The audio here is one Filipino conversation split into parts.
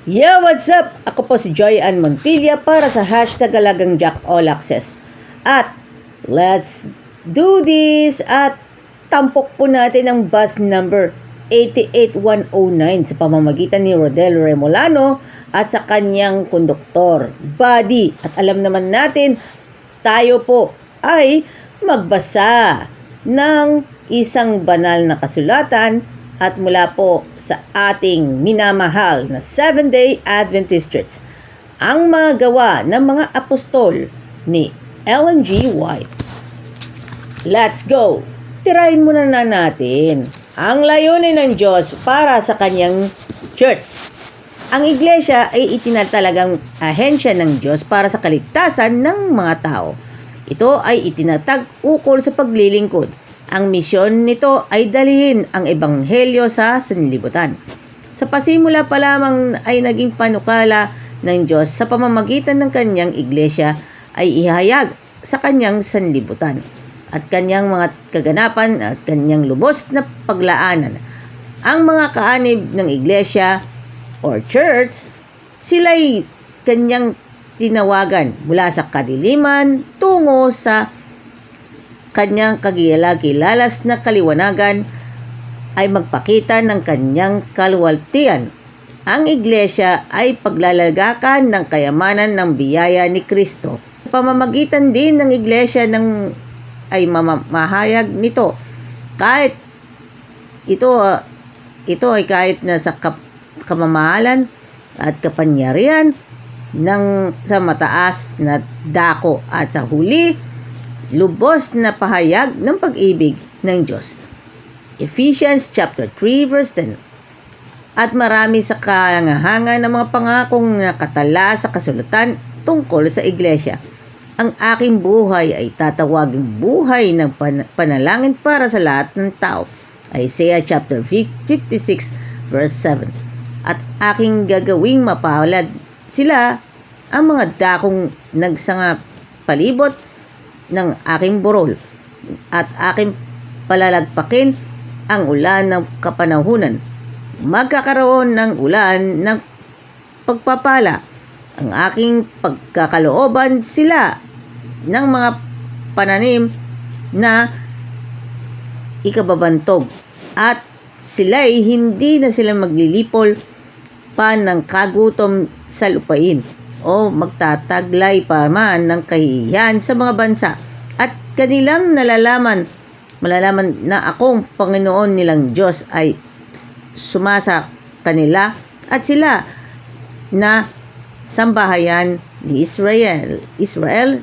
Yo, what's up? Ako po si Joy Ann Montilla para sa hashtag Alagang Jack All Access. At let's do this! At tampok po natin ang bus number 88109 sa pamamagitan ni Rodel Remolano at sa kanyang konduktor, Buddy. At alam naman natin, tayo po ay magbasa ng isang banal na kasulatan at mula po sa ating minamahal na Seventh-day Adventist Church, ang mga gawa ng mga apostol ni Ellen G. White. Let's go! Tirahin muna natin ang layunin ng Diyos para sa kanyang church. Ang iglesia ay itinatalagang ahensya ng Diyos para sa kaligtasan ng mga tao. Ito ay itinatag ukol sa paglilingkod. Ang misyon nito ay dalhin ang ebanghelyo sa sanlibutan. Sa pasimula pa lamang ay naging panukala ng Diyos sa pamamagitan ng kanyang iglesia ay ihayag sa kanyang sanlibutan at kanyang mga kaganapan at kanyang lubos na paglaanan. Ang mga kaanib ng iglesia or church, sila'y kanyang tinawagan mula sa kadiliman tungo sa kanyang kagilagilalas na kaliwanagan ay magpakita ng kanyang kaluwalhatian. Ang iglesia ay paglalagakan ng kayamanan ng biyaya ni Kristo. Pamamagitan din ng iglesia ay mamahayag nito. Kahit ito ay kahit na sa kamamahalan at kapangyarihan sa mataas na dako at sa huli lubos na pahayag ng pag-ibig ng Diyos. Ephesians chapter 3 verse 10. At marami sa kahangahangan ng mga pangakong nakatala sa kasulatan tungkol sa iglesia. Ang aking buhay ay tatawaging buhay ng panalangin para sa lahat ng tao. Isaiah chapter 56 verse 7. At aking gagawing mapalad sila ang mga dakong nagsanga palibot ng aking burol at aking palalagpakin ang ulan ng kapanahunan. Magkakaroon ng ulan ng pagpapala ang aking pagkakalooban sila ng mga pananim na ikababantog at sila'y hindi na sila maglilipol pa ng kagutom sa lupain o magtataglay pa man ng kahihiyan sa mga bansa at kanilang malalaman na akong Panginoon nilang Diyos ay sumasa kanila at sila na sambahayan ni Israel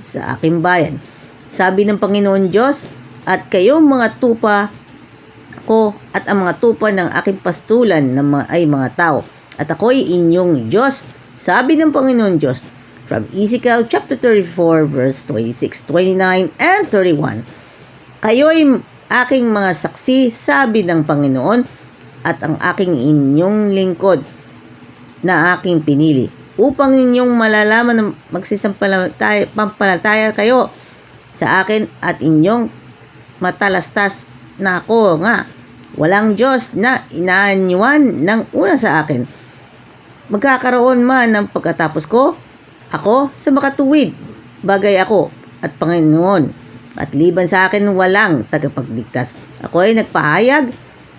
sa aking bayan. Sabi ng Panginoon Diyos, at kayong mga tupa ko at ang mga tupa ng aking pastulan ay mga tao at ako'y inyong Diyos. Sabi ng Panginoon Diyos from Ezekiel chapter 34 verse 26, 29, and 31. Kayo'y aking mga saksi, sabi ng Panginoon, at ang aking inyong lingkod na aking pinili, upang ninyong malalaman na magsisampalataya kayo sa akin at inyong matalastas na ako nga. Walang Diyos na inaanyuan ng una sa akin. Magkakaroon man ng pagkatapos ko, ako sa makatuwid, bagay ako at Panginoon, at liban sa akin walang tagapagligtas. Ako ay nagpahayag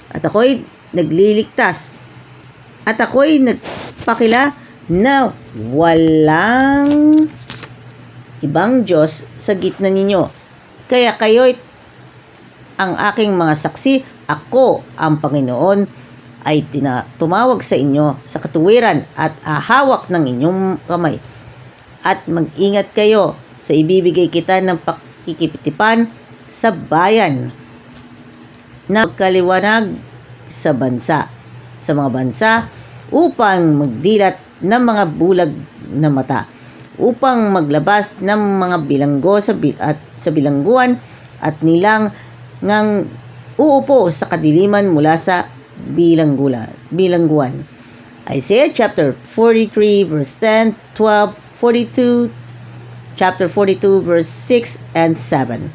at ako ay nagliligtas at ako ay nagpakila na walang ibang Diyos sa gitna ninyo. Kaya kayo'y ang aking mga saksi, ako ang Panginoon ay tumawag sa inyo sa katuwiran at ahawak ng inyong kamay. At mag-ingat kayo sa ibibigay kita ng pakikipitipan sa bayan na kaliwanag sa mga bansa upang magdilat ng mga bulag na mata, upang maglabas ng mga bilanggo sa bilangguan at nilang ngang uupo sa kadiliman mula sa bilangguan. Isaiah chapter 43 verse 10, 12, 42, chapter 42 verse 6 and 7.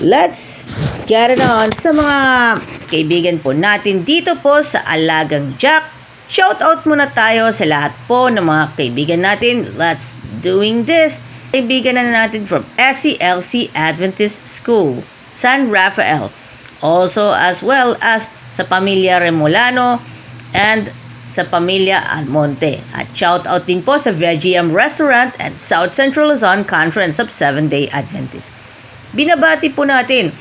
Let's get it on sa mga kaibigan po natin dito po sa Alagang Jack Shoutout muna tayo sa lahat po ng mga kaibigan natin. Let's doing this. Kaibigan na natin from SCLC Adventist School, San Rafael. Also as well as sa pamilya Remolano and sa pamilya Almonte. At shoutout din po sa VGM Restaurant at South Central Luzon Conference of Seventh-day Adventists. Binabati po natin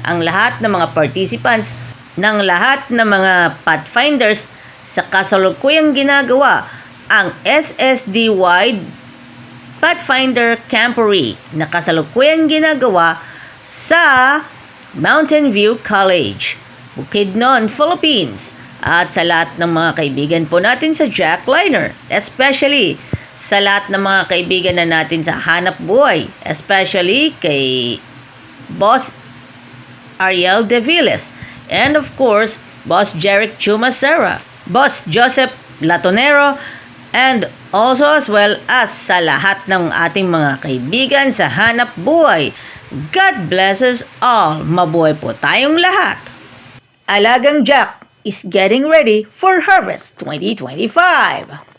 ang lahat ng mga participants ng lahat ng mga Pathfinders sa kasalukuyang ginagawa ang SSD-wide Pathfinder Camporee na kasalukuyang ginagawa sa Mountain View College, Bukidnon, Philippines. At sa lahat ng mga kaibigan po natin sa Jackliner, especially sa lahat ng mga kaibigan na natin sa Hanap Buhay, especially kay Boss Ariel De Villes, and of course, Boss Jeric Chumacera, Boss Joseph Latonero, and also as well as sa lahat ng ating mga kaibigan sa Hanap Buhay. God bless us all. Mabuhay po tayong lahat. Alagang Jack is getting ready for Harvest 2025.